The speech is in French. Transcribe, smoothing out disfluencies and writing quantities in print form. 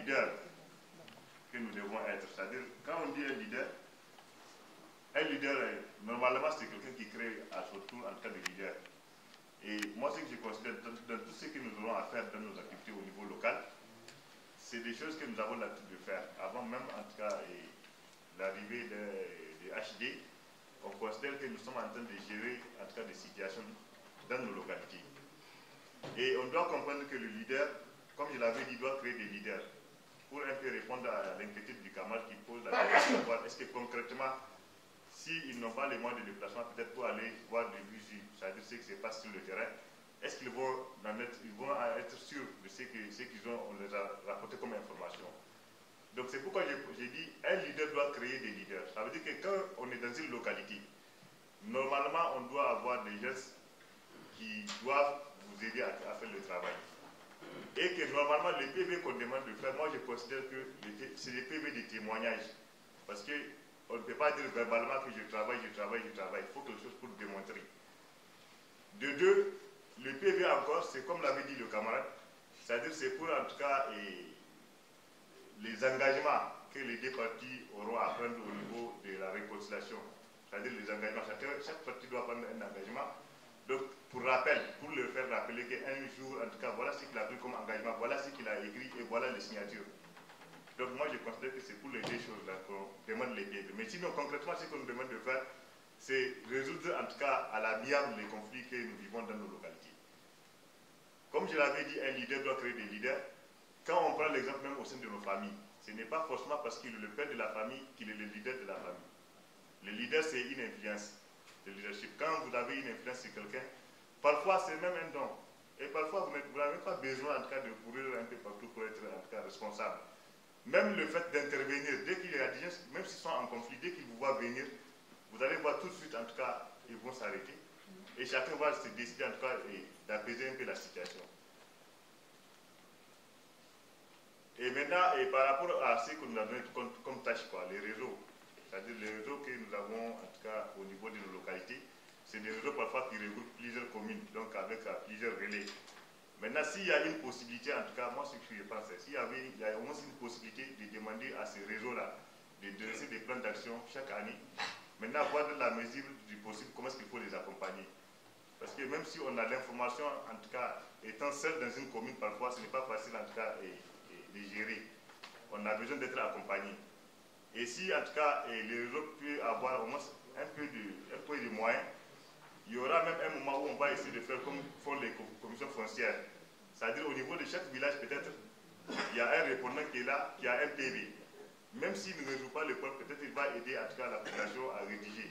leader que nous devons être. C'est-à-dire, quand on dit un leader, normalement, c'est quelqu'un qui crée à son tour en cas de leader. Et moi, ce que je considère, dans tout ce que nous aurons à faire dans nos activités au niveau local, c'est des choses que nous avons l'habitude de faire. Avant même, en tout cas, l'arrivée des HD, on considère que nous sommes en train de gérer, en tout cas, des situations dans nos localités. Et on doit comprendre que le leader, comme je l'avais dit, doit créer des leaders pour un peu répondre à l'inquiétude du camarade qui pose la question de savoir est-ce que concrètement, s'ils n'ont pas les moyens de déplacement, peut-être pour aller voir du visu, c'est-à-dire ce qui se passe sur le terrain, est-ce qu'ils vont être sûrs de ce qu'ils ont, on les a rapporté comme information. Donc c'est pourquoi j'ai dit, un leader doit créer des leaders. Ça veut dire que quand on est dans une localité, normalement on doit avoir des gens qui doivent vous aider à faire le travail. Et que normalement les PV qu'on demande de faire, moi je considère que c'est des PV de témoignage. Parce qu'on ne peut pas dire verbalement que je travaille. Il faut quelque chose pour démontrer. De deux, le PV encore, c'est comme l'avait dit le camarade, c'est-à-dire c'est pour en tout cas les engagements que les deux parties auront à prendre au niveau de la réconciliation. C'est-à-dire les engagements, chaque partie doit prendre un engagement. Donc, pour rappel, pour leur faire rappeler qu'un jour, en tout cas, voilà ce qu'il a pris comme engagement, voilà ce qu'il a écrit et voilà les signatures. Donc, moi, je considère que c'est pour les deux choses-là qu'on demande les PV. Mais sinon, concrètement, ce qu'on nous demande de faire, c'est résoudre, en tout cas, à l'amiable les conflits que nous vivons dans nos localités. Comme je l'avais dit, un leader doit créer des leaders. Quand on prend l'exemple même au sein de nos familles, ce n'est pas forcément parce qu'il est le père de la famille qu'il est le leader de la famille. Le leader, c'est une influence. Le leadership. Quand vous avez une influence sur quelqu'un, parfois c'est même un don. Et parfois vous n'avez pas besoin en tout cas de courir un peu partout pour être en tout cas responsable. Même le fait d'intervenir, dès qu'il y a des gens, même s'ils sont en conflit, dès qu'ils vous voient venir, vous allez voir tout de suite en tout cas, ils vont s'arrêter. Et chacun va se décider en tout cas d'apaiser un peu la situation. Et maintenant, par rapport à ce que nous avons comme tâche, les réseaux, c'est-à-dire les réseaux que nous avons, en tout cas au niveau de nos localités, c'est des réseaux parfois qui regroupent plusieurs communes, donc avec plusieurs relais. Maintenant, s'il y a une possibilité, en tout cas, moi ce que je pense, s'il y a au moins une possibilité de demander à ces réseaux-là de dresser des plans d'action chaque année, maintenant voir dans la mesure du possible comment est-ce qu'il faut les accompagner. Parce que même si on a l'information, en tout cas, étant seul dans une commune, parfois ce n'est pas facile en tout cas de gérer. On a besoin d'être accompagné. Et si, en tout cas, les réseaux peuvent avoir au moins un peu de moyens, il y aura même un moment où on va essayer de faire comme font les commissions foncières. C'est-à-dire au niveau de chaque village, peut-être, il y a un répondant qui est là, qui a un PV. Même s'il ne résout pas le problème, peut-être il va aider en tout cas la population à rédiger.